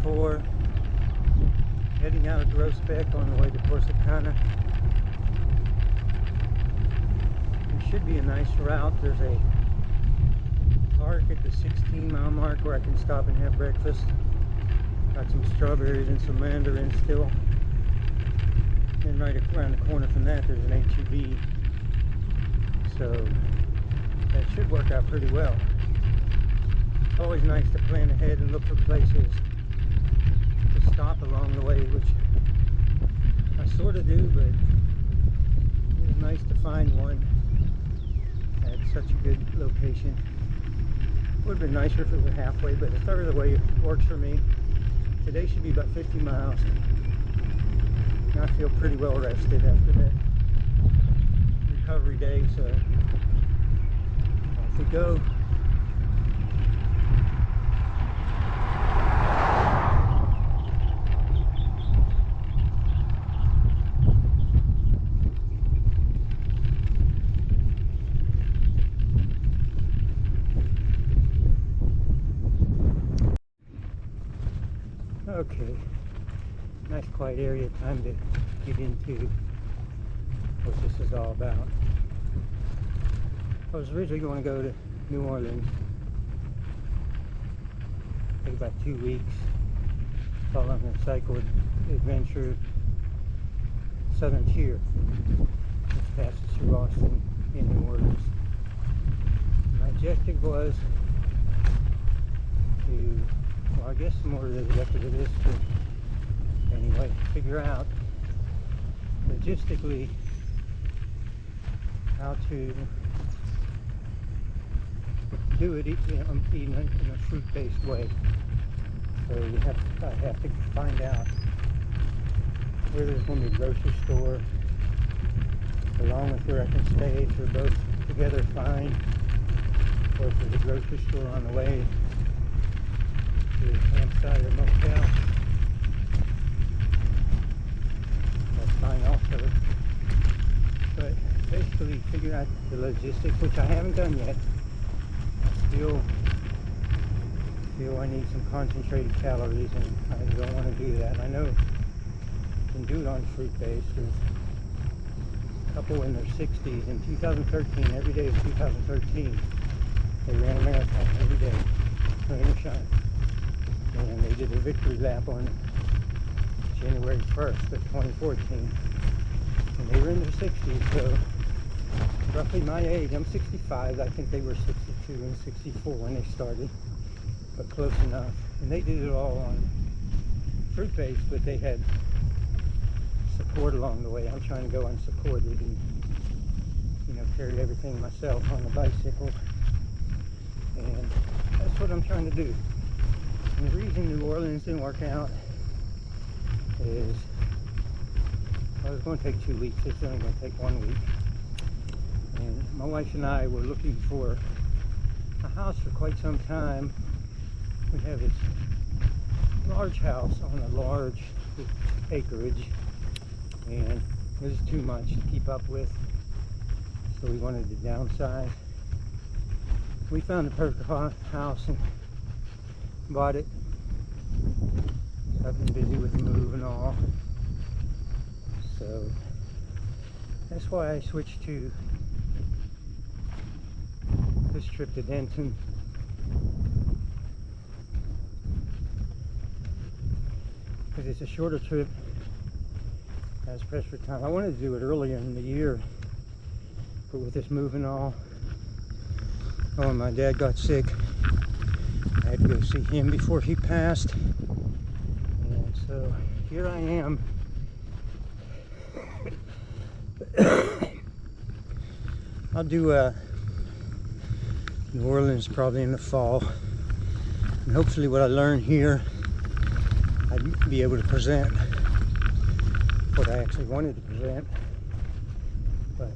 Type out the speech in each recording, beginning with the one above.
4, heading out of Groesbeck on the way to Corsicana. It should be a nice route. There's a park at the 16-mile mark where I can stop and have breakfast. Got some strawberries and some mandarins still. And right around the corner from that there's an H-E-B. So that should work out pretty well. It's always nice to plan ahead and look for places to stop along the way, which I sort of do, but it's nice to find one at such a good location. Would have been nicer if it was halfway, but a third of the way works for me. Today should be about 50 miles. And I feel pretty well rested after that recovery day, so off we go. Okay, nice quiet area, time to get into what this is all about. I was originally going to go to New Orleans, take about 2 weeks, following the cycle adventure Southern Tier, which passes through Austin in New Orleans. My objective was to, well, I guess more of the objective of this to, anyway, figure out logistically how to do it even in a fruit-based way. So I have to find out where there's going to be a grocery store, along with where I can stay, if they're both together fine, or if there's a grocery store on the way to the campsite or motel. That's fine also. But basically figure out the logistics, which I haven't done yet. I still feel I need some concentrated calories, and I don't want to do that. I know you can do it on fruit base. There's a couple in their 60s in 2013, every day of 2013, they ran a marathon every day, rain or shine. And they did a victory lap on January 1st of 2014. And they were in their 60s, so roughly my age. I'm 65. I think they were 62 and 64 when they started, but close enough. And they did it all on fruit base, but they had support along the way. I'm trying to go unsupported and, carry everything myself on the bicycle. And that's what I'm trying to do. And the reason New Orleans didn't work out is I was going to take 2 weeks. It's only going to take 1 week. And my wife and I were looking for a house for quite some time. We have this large house on a large acreage, and it was too much to keep up with, so we wanted to downsize. We found the perfect house and bought it. So I've been busy with the move and all, so that's why I switched to this trip to Denton. Because it's a shorter trip, as pressed for time. I wanted to do it earlier in the year, but with this move and all, and my dad got sick, I had to go see him before he passed, and so here I am. I'll do New Orleans probably in the fall, and hopefully what I learn here I'd be able to present what I actually wanted to present. But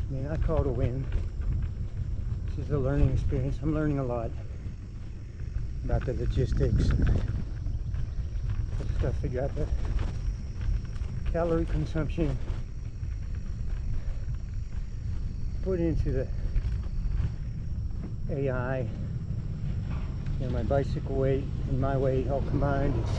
I mean, I call it a win. This is a learning experience. I'm learning a lot about the logistics. I just got to figure out the calorie consumption put into the AI You know, my bicycle weight and my weight all combined is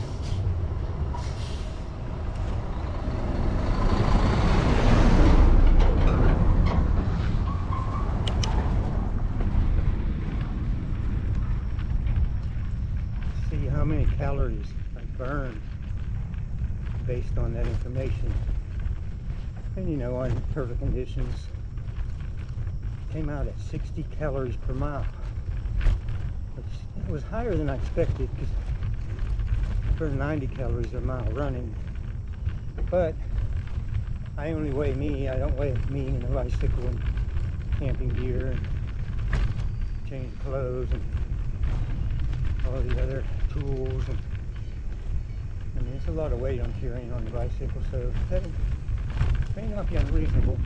see how many calories I burn based on that information. And you know, on perfect conditions, came out at 60 calories per mile, which was higher than I expected because I burn 90 calories a mile running. But I only weigh me. I don't weigh me in a bicycle and camping gear and change clothes and all the other tools. And I mean, it's a lot of weight I'm carrying on the bicycle, so that may not be unreasonable.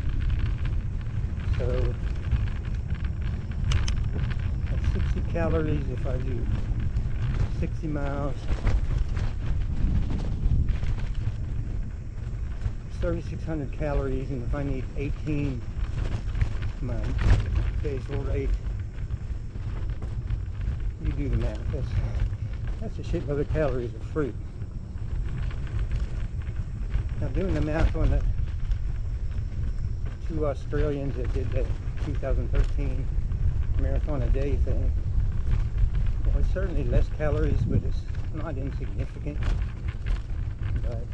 So at 60 calories, if I do 60 miles, it's 3,600 calories, and if I need 18 my basal rate, you do the math. That's a shitload of calories of fruit. Now, doing the math on the two Australians that did the 2013 marathon a day thing, well, it's certainly less calories, but it's not insignificant. But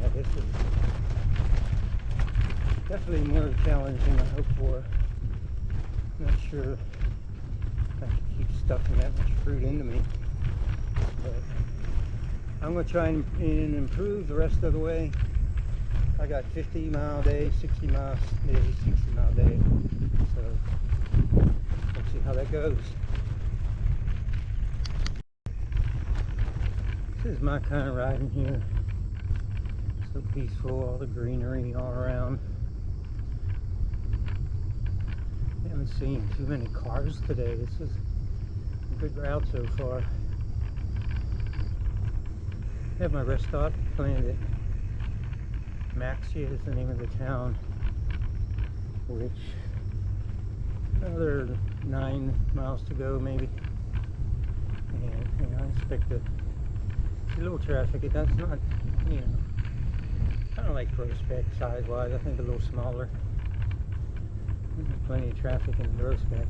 yeah, this is definitely more challenging than I hoped for. Not sure I can keep stuffing that much fruit into me, but I'm going to try and improve the rest of the way. I got 50 mile day, 60 miles day, 60 mile day. So let's see how that goes. This is my kind of riding here. So peaceful, all the greenery all around. Haven't seen too many cars today. This is a good route so far. I have my rest stop planned at Maxia is the name of the town, which another 9 miles to go maybe. And you know, I expect a little traffic. That's not, you know, kind of like Groesbeck size-wise. I think a little smaller. There's plenty of traffic in Groesbeck.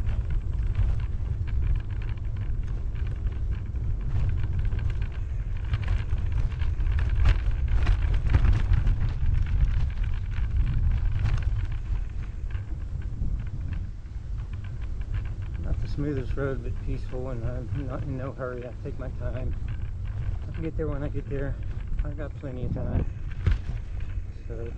Smoothest road, but peaceful, and I'm not in no hurry. I take my time. I can get there when I get there. I got plenty of time. So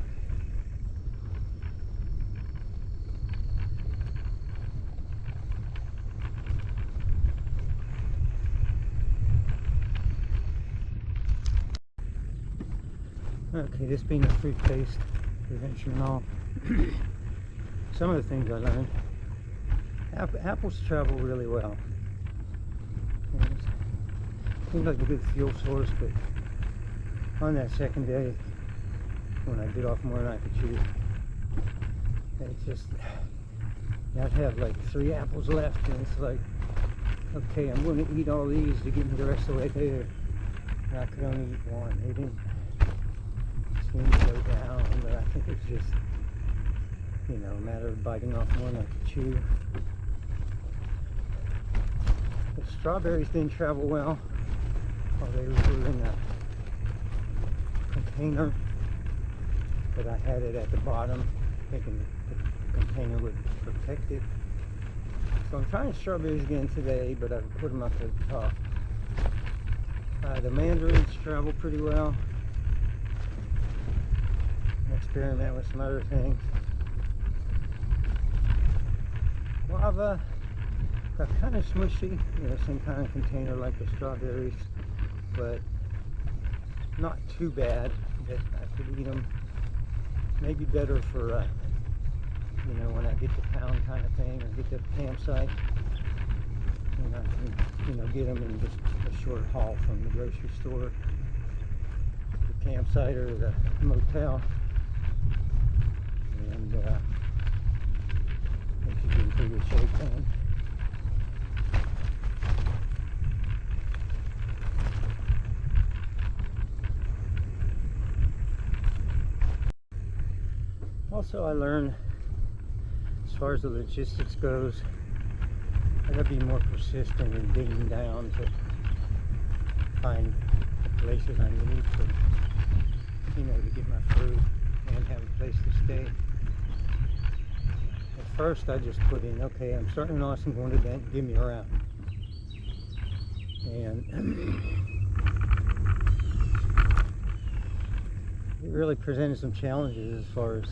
okay, this being a fruit-based prevention and all, some of the things I learned. Apples travel really well. It seems like a good fuel source, but on that second day, when I get off more than I could chew, it's just, I'd have like 3 apples left, and it's like, okay, I'm going to eat all these to get me the rest of the way there. And I could only eat one. They didn't seem to go down, but I think it's just, you know, a matter of biting off more than I could chew. The strawberries didn't travel well while they were in a container, but I had it at the bottom, thinking the container would protect it. So I'm trying strawberries again today, but I've put them up at the top. The mandarins travel pretty well. Experiment with some other things. Guava got kind of smushy, you know, same kind of container like the strawberries, but not too bad that I could eat them. Maybe better for, you know, when I get to town kind of thing, or get to the campsite, and I can, you know, get them in just a short haul from the grocery store to the campsite or the motel, and it should be in pretty good shape then. Also, I learned, as far as the logistics goes, I gotta be more persistent in digging down to find the places I need to, you know, to get my food and have a place to stay. At first, I just put in, okay, I'm starting in Austin, going to Denton, give me a route. And it really presented some challenges as far as,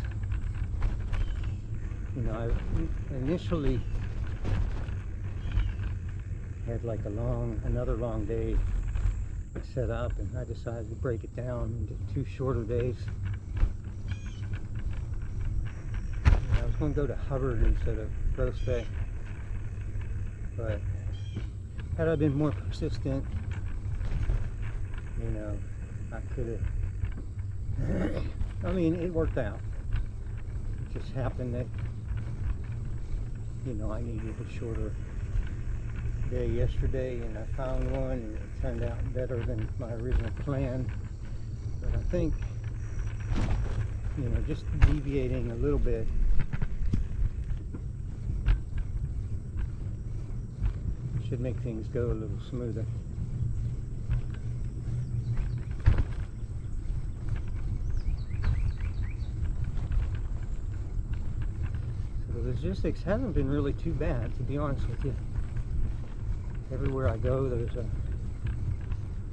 you know, I initially had like another long day set up, and I decided to break it down into 2 shorter days. And I was going to go to Hubbard instead of Groesbeck, but had I been more persistent, you know, I could have, I mean, it worked out. It just happened that, you know, I needed a shorter day yesterday, and I found one, and it turned out better than my original plan. But I think, you know, just deviating a little bit should make things go a little smoother. So the logistics haven't been really too bad, to be honest with you. Everywhere I go, there's a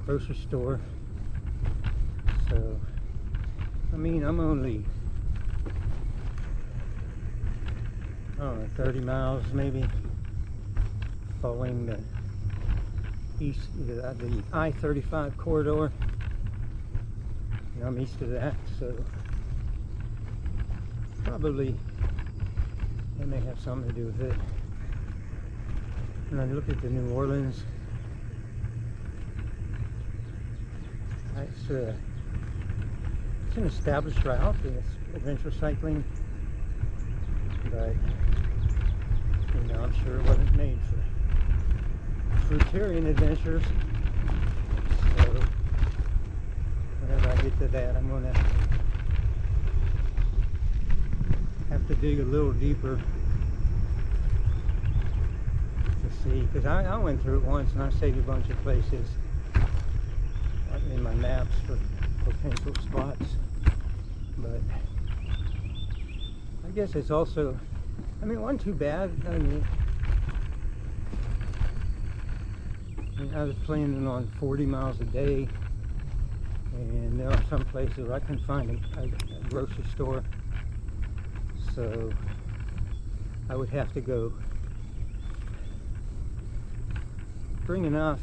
grocery store. So, I mean, I'm only, I don't know, 30 miles maybe, following the the I-35 corridor. You know, I'm east of that, so probably that may have something to do with it. When I look at the New Orleans, it's an established route, and it's adventure cycling, but you know, I'm sure it wasn't made for fruitarian adventures. So whenever I get to that, I'm gonna have to dig a little deeper to see, because I went through it once and I saved a bunch of places in my maps for potential spots. But I guess it's also, I mean, it wasn't too bad. I mean, I was planning on 40 miles a day, and there are some places where I can find a grocery store, so I would have to go bring enough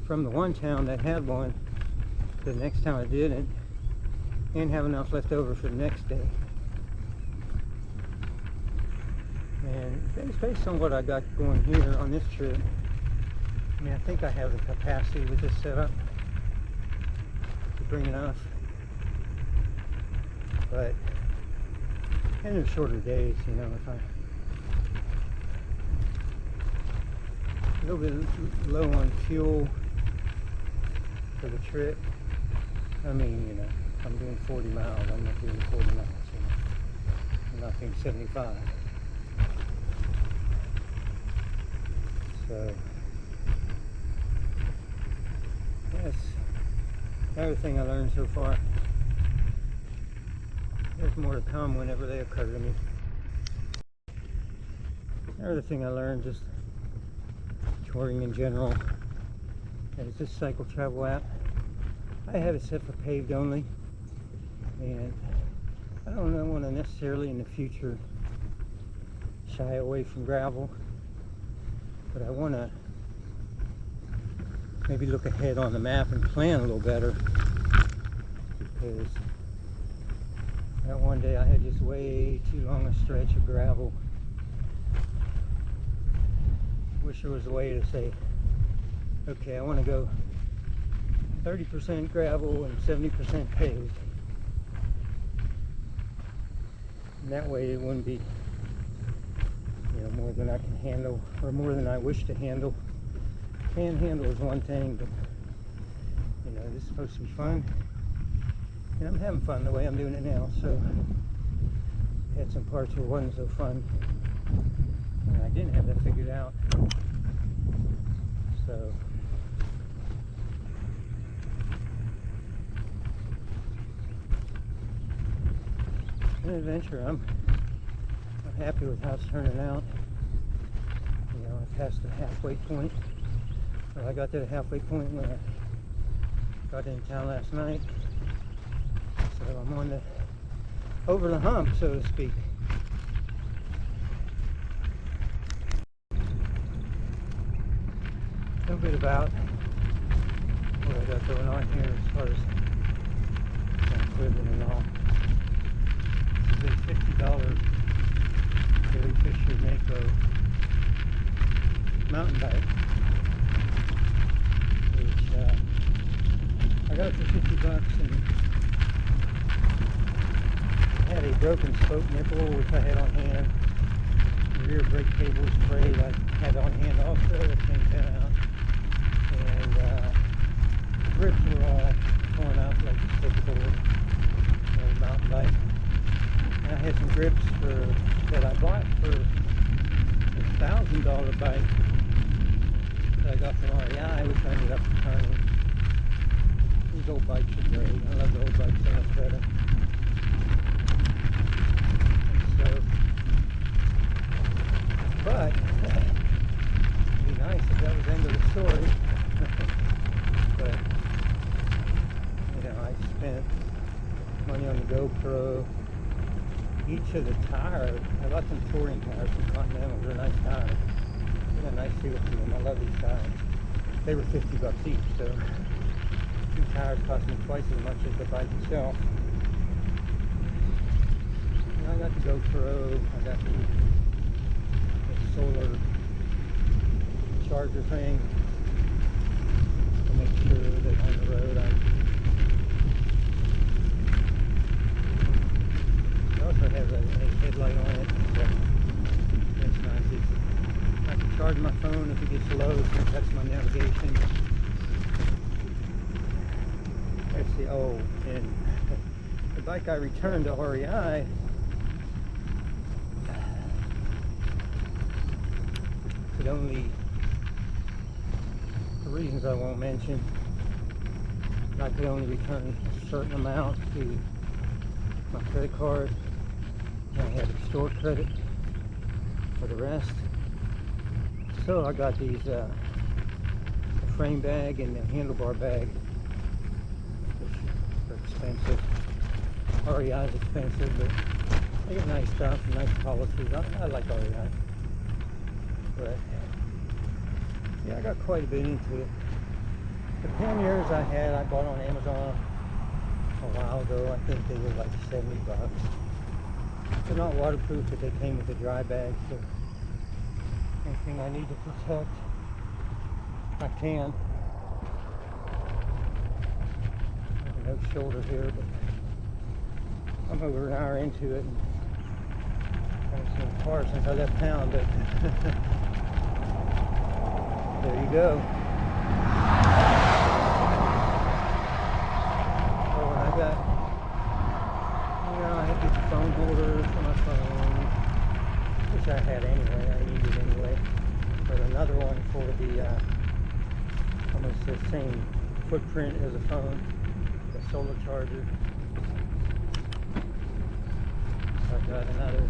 from the one town that had one to the next town I didn't, and have enough left over for the next day. And based on what I got going here on this trip, I mean, I think I have the capacity with this setup to bring enough, but in the shorter days, you know, if I'm a little bit low on fuel for the trip, I mean, you know, I'm doing 40 miles, I'm not doing 40 miles, you know, I'm not doing 75. So that's another thing I learned so far. There's more to come whenever they occur to me. Another thing I learned, just touring in general, is this cycle travel app. I have it set for paved only, and I don't want to necessarily in the future shy away from gravel, but I want to maybe look ahead on the map and plan a little better, because that one day I had just way too long a stretch of gravel. Wish there was a way to say, okay, I want to go 30% gravel and 70% paved. And that way it wouldn't be, you know, more than I can handle, or more than I wish to handle. Panhandle is one thing, but you know, this is supposed to be fun, and I'm having fun the way I'm doing it now. So Had some parts where it wasn't so fun, and I didn't have that figured out. So an adventure. I'm happy with how it's turning out. You know, I passed the halfway point. Well, I got to the halfway point when I got into town last night. So I'm on the over the hump, so to speak. A little bit about what I got going on here as far as equipment and all. This is a $50 Billy Fisher Mako mountain bike, which I got it for $50, and it had a broken spoke nipple which I had on hand. The rear brake cable was frayed. I had it on hand also. That thing came out, and the grips were all torn out like a typical mountain bike. And I had some grips that I bought for a $1,000 bike that I got from REI, which I ended up returning. These old bikes are great. I love the old bikes so much better. And so, but it'd be nice if that was the end of the story. But you know, I spent money on the GoPro. Each of the tires, I got some touring tires from Continental. They're nice tires. They got a nice feel to them. I love these tires. They were $50 each, so 2 tires cost me twice as much as the bike itself. And I got the GoPro. I got the solar charger thing to make sure that on the road it also has a headlight on it, so that's nice. I can charge my phone if it gets low, since that's my navigation. Let's see, oh, and the bike I returned to REI could only, for reasons I won't mention, I could only return a certain amount to my credit card. I had a store credit for the rest. So I got these the frame bag and the handlebar bag, which are expensive. REI is expensive, but they get nice stuff and nice policies. I like REI. But yeah, I got quite a bit into it. The panniers I bought on Amazon a while ago. I think they were like $70. They're not waterproof, but they came with a dry bag, so anything I need to protect, I can. I have no shoulder here, but I'm over an hour into it, and I haven't seen a car since I left town, but there you go. Oh, and I got, I had this phone holder for my phone, which I had anyway, I needed anyway, but another one for the, almost the same footprint as a phone, the solar charger. So I got another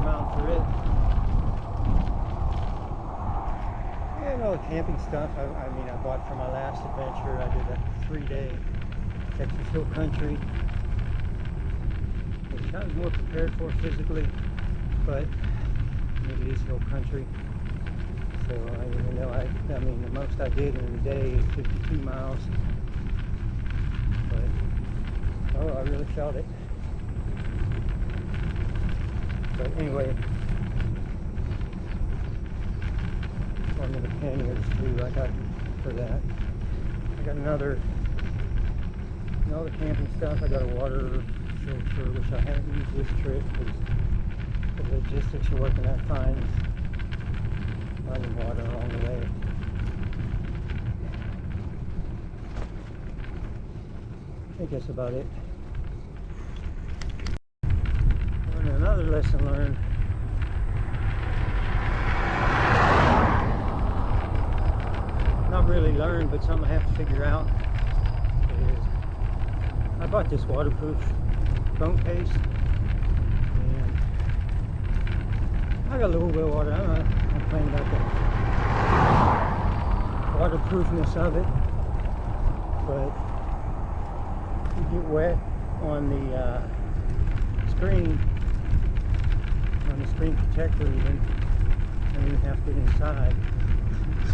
mount for it. And all the camping stuff, I mean, I bought for my last adventure. I did a 3-day Texas hill country, which I was more prepared for physically, but it is hill country. So even though I mean, the most I did in a day is 52 miles, but oh, I really felt it. But anyway, one of the panniers too, I got for that. I got another, all the camping stuff. I got a water filter, which I haven't used this trip because the logistics are working out fine. Finding water along the way. think that's about it. And another lesson learned. Not really learned, but something I have to figure out is I bought this waterproof phone case, and I got a little bit of water. I'm not complaining about the waterproofness of it, but you get wet on the screen protector even, and you have to get inside,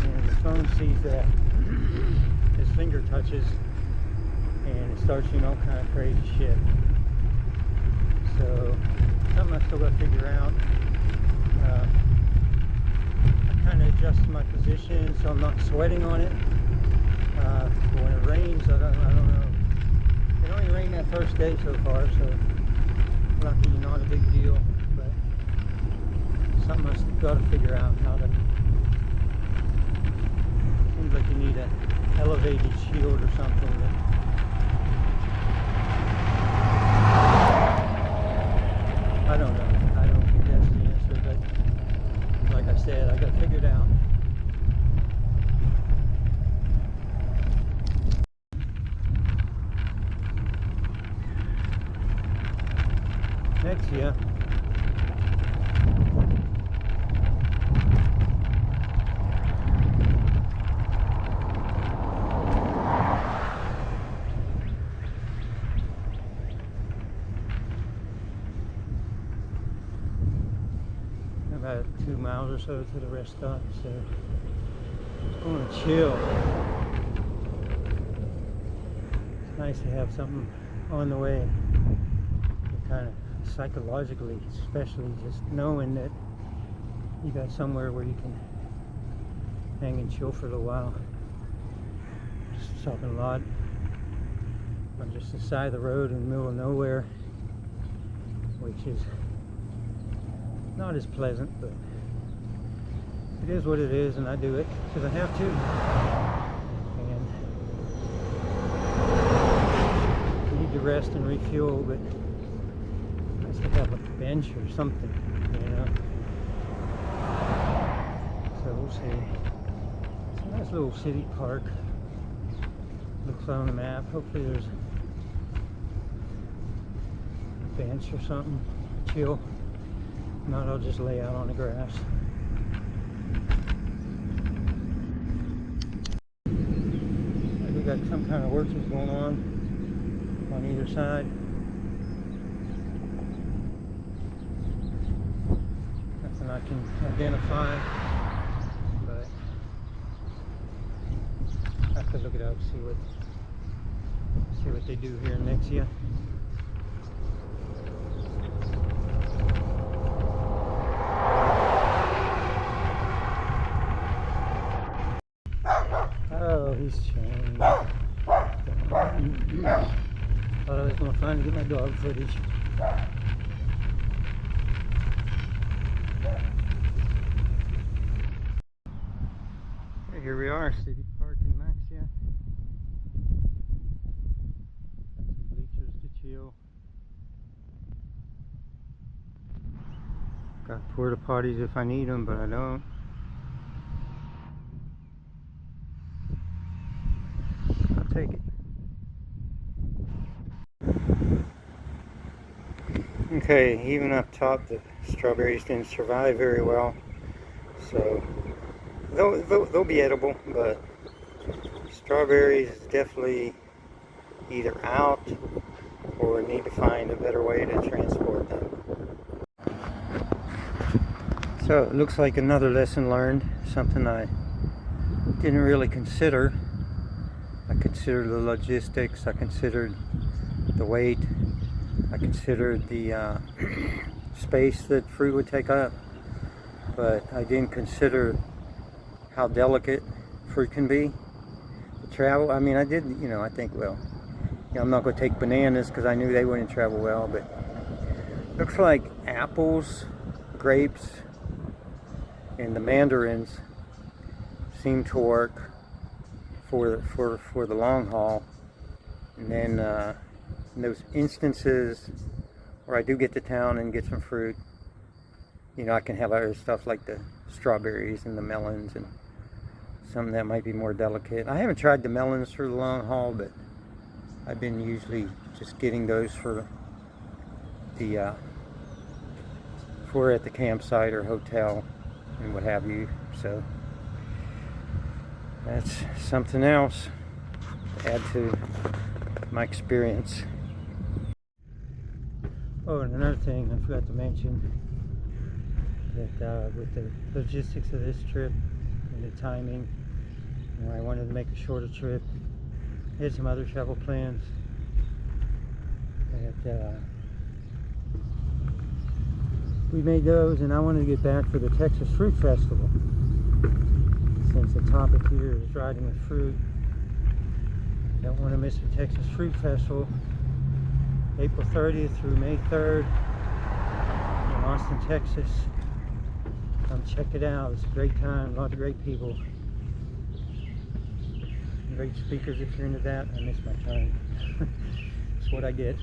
and the phone sees that his finger touches and it starts, you know, kind of crazy shit. So something I still got to figure out. I kind of adjust my position so I'm not sweating on it. But when it rains, I don't know. It only rained that first day so far, so lucky, not a big deal. But something I still got to figure out how to. Seems like you need an elevated shield or something. I don't know. I don't think that's the answer, but like I said, I got to figure it out. Next year. About 2 miles or so to the rest stop, so just going to chill. It's nice to have something on the way, kind of psychologically, especially just knowing that you got somewhere where you can hang and chill for a little while. Just talking a lot. I'm just the side of the road in the middle of nowhere, which is not as pleasant, but it is what it is, and I do it because I have to. And I need to rest and refuel, but nice to have like a bench or something, you know. So we'll see. It's a nice little city park. Looks on the map. Hopefully there's a bench or something. Chill. If not, I'll just lay out on the grass. We got some kind of works going on either side. Nothing I can identify, but I have to look it up, see what they do here next year. Oh, he's changed. Thought I was going to finally get my dog footage. Okay, here we are, City Park in Maxia. Got some bleachers to chill. Got porta potties if I need them, but I don't. Take it. Okay, even up top the strawberries didn't survive very well, so they'll be edible, but strawberries definitely either out or need to find a better way to transport them. So it looks like another lesson learned, something I didn't really consider. I considered the logistics, I considered the weight, I considered the space that fruit would take up, but I didn't consider how delicate fruit can be. The travel, I mean, I did, you know, I think, well, you know, I'm not going to take bananas because I knew they wouldn't travel well, but looks like apples, grapes, and the mandarins seem to work for the long haul, And then in those instances where I do get to town and get some fruit, you know, I can have other stuff like the strawberries and the melons and some that might be more delicate. I haven't tried the melons for the long haul, but I've been usually just getting those for the for at the campsite or hotel and what have you. So that's something else to add to my experience. Oh, and another thing I forgot to mention, that with the logistics of this trip and the timing, you know, I wanted to make a shorter trip. I had some other travel plans that we made those, and I wanted to get back for the Texas Fruit Festival. Since the topic here is riding with fruit, I don't want to miss the Texas Fruit Festival, April 30th through May 3rd in Austin, Texas. Come check it out. It's a great time, a lot of great people, great speakers if you're into that. I miss my time. That's what I get.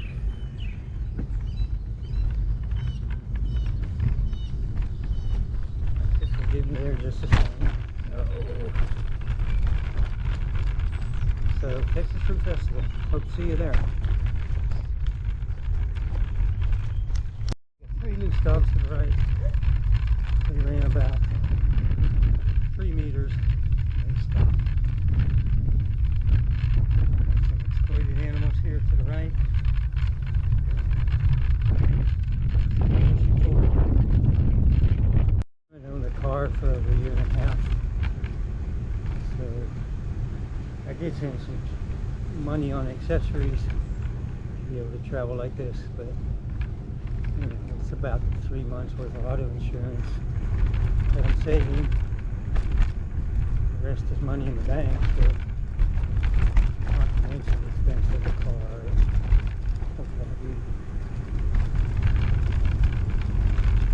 This will get me there just the same. Oh. So, Texas Fruit Festival. Hope to see you there. Got 3 new stops to the right. They ran about 3 meters and they stopped. Some exploited animals here to the right. I've owned a car for over a year and a half. So I did spend some money on accessories to be able to travel like this, but you know, it's about 3 months worth of auto insurance that I'm saving. The rest is money in the bank, so not to mention the expense of the car and what have you.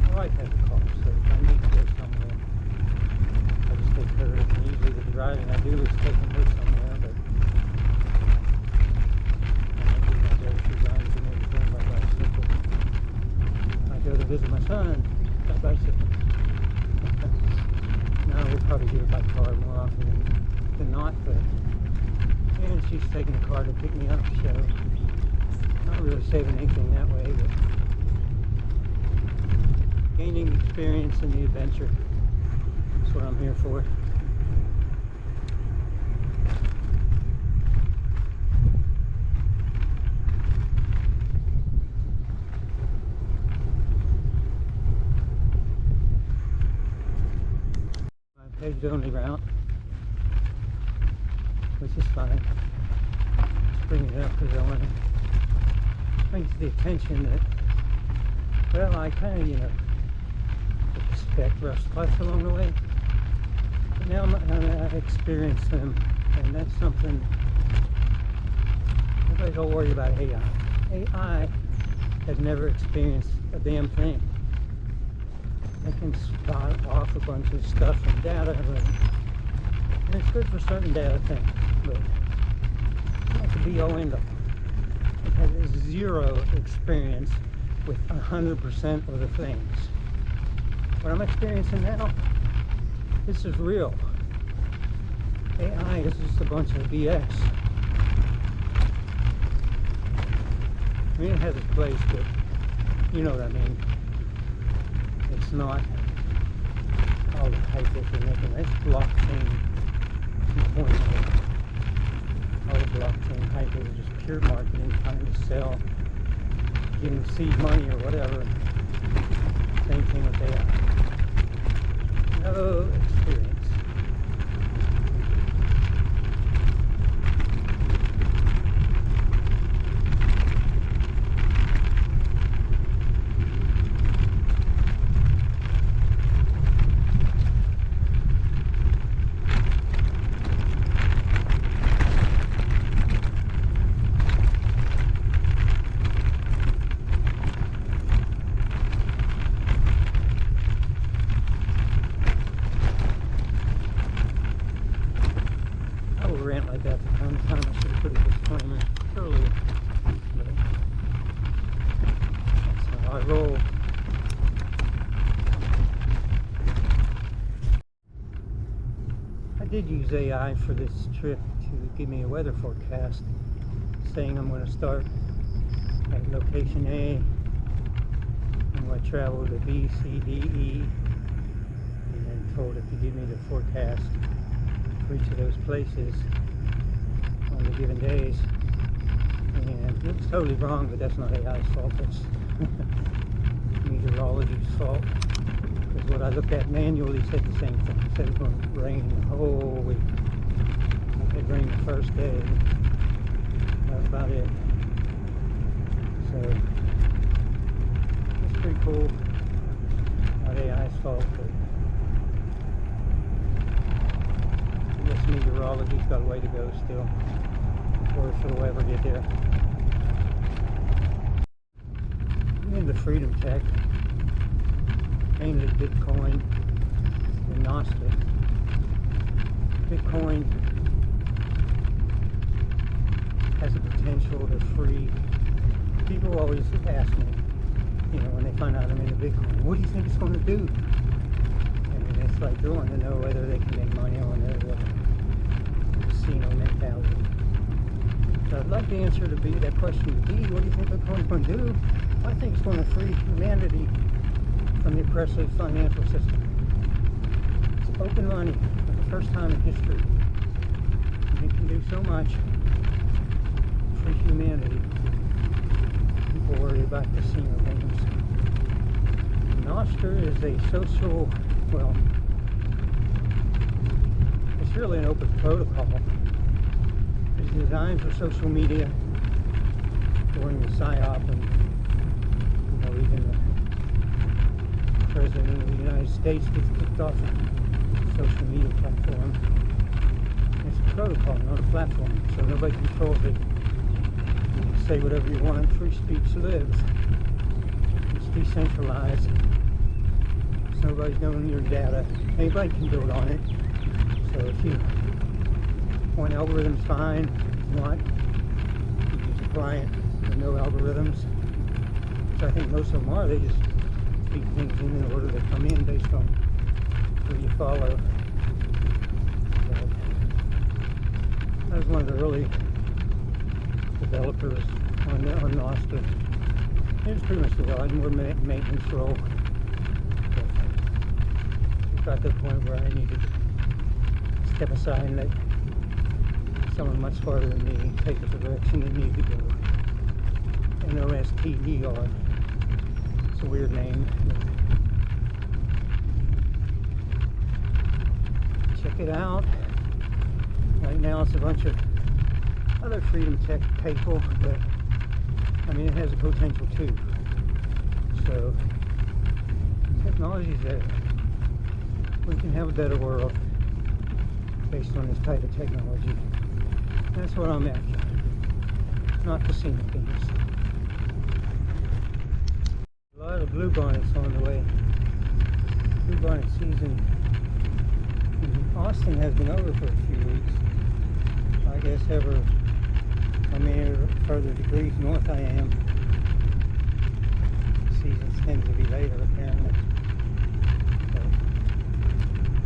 My wife has a car, so if I need to go somewhere, I just take her. And usually the driving I do is taking her somewhere, but I do my grocery runs and everything by bicycle. I go to visit my son by bicycle. Now we'll probably do it by car more often than not, but and she's taking the car to pick me up, so not really saving anything that way, but gaining experience in the adventure. That's what I'm here for. Paved only route, which is fine. Just bring it up because I want to bring to the attention that, well, I kind of, you know, expect rough spots along the way, but now I experience them, and that's something. Everybody's all worried about AI. AI has never experienced a damn thing. They can spot off a bunch of stuff and data, and it's good for certain data things, but not the be-all end-all. It has zero experience with 100% of the things. What I'm experiencing now, this is real. AI is just a bunch of BS. I mean, it has its place, but you know what I mean. It's not all the hype that they're making. It's blockchain 2.0. All the blockchain hype is just pure marketing, trying to sell, getting seed money or whatever. Same thing with AI. No experience. like that for one time. I should have put a disclaimer earlier. But that's how I roll. I did use AI for this trip to give me a weather forecast, saying I'm going to start at location A, I'm going to travel to B, C, D, E, and then told it to give me the forecast for each of those places on the given days. And it was totally wrong, but that's not AI's fault, that's meteorology's fault. Because what I looked at manually said the same thing. It said it was going to rain the whole week. It had rained the first day. That was about it. So it's pretty cool. Not AI's fault, but I guess meteorology's got a way to go still before it'll ever get there. I'm into freedom tech, mainly Bitcoin and Nostr. Bitcoin has the potential to free. People always ask me, you know, when they find out I'm into Bitcoin, what do you think it's going to do? And it's like they want to know whether they can make money on it or casino mentality. So I'd like to answer that question to be, what do you think Bitcoin's going to do? I think it's going to free humanity from the oppressive financial system. It's open money for the first time in history. And it can do so much for humanity. People worry about casino games. Nostr is a social, well, it's really an open protocol. It's designed for social media during the PSYOP, and you know, even the President of the United States gets kicked off a social media platform. It's a protocol, not a platform, so nobody controls it. You can say whatever you want, free speech lives. It's decentralized. So nobody's knowing your data. Anybody can build on it. So if you want algorithms, fine. If you want, you can use a client with no algorithms, which I think most of them are. They just feed things in order they come in based on who you follow. So that was one of the early developers on Nostr. It was pretty much developed, more maintenance role. But it got to the point where I needed to step aside and let someone much farther than me take the direction they needed to go. Nostr. It's a weird name. Check it out. Right now it's a bunch of other freedom tech people, but I mean it has a potential too. So technology's there. We can have a better world based on this type of technology. That's what I'm after. Not casino games. A lot of bluebonnets on the way. Bluebonnet season in Austin has been over for a few weeks. I guess ever how many further degrees north I am, seasons tend to be later apparently. But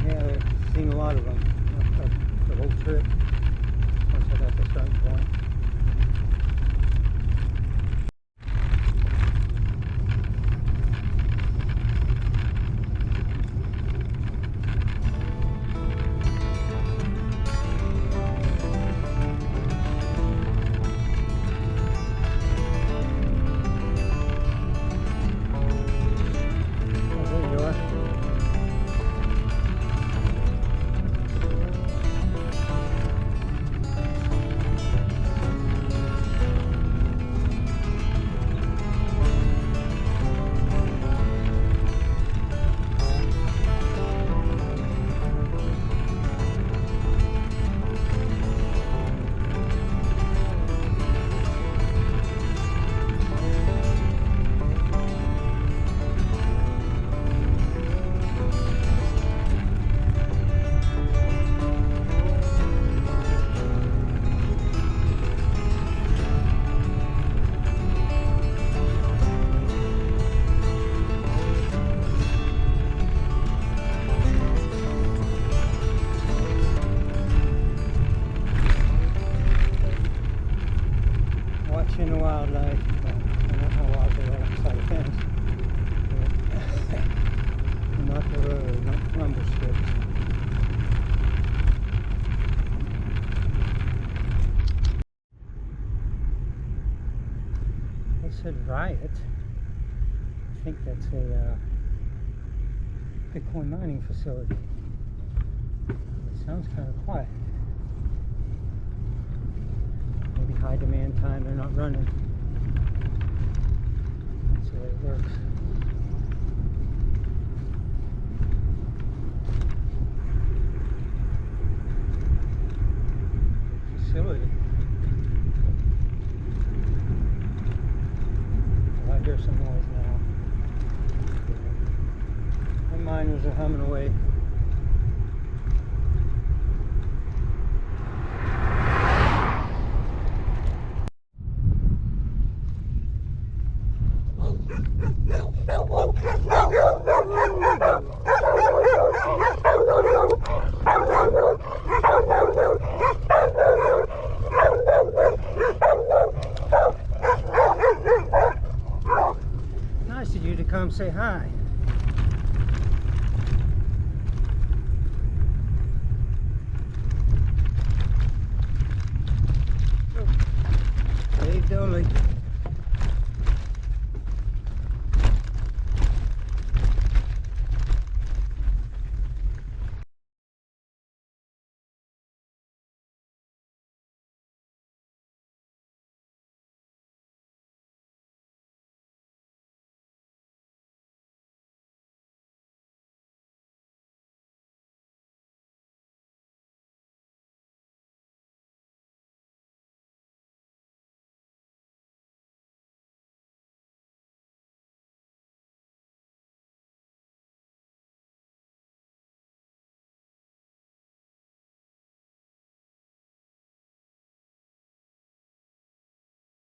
yeah, I've seen a lot of them the whole trip once I got to the starting point. watching the wildlife. I don't know how wild they are outside the fence. But not the road, not the rumble strips. It said Riot. I think that's a Bitcoin mining facility. It sounds kind of quiet. Maybe high demand time, they're not running. That's the way it works. Facility. Oh, I hear some noise now. The miners are humming away. Nice of you to come say hi. Saved only.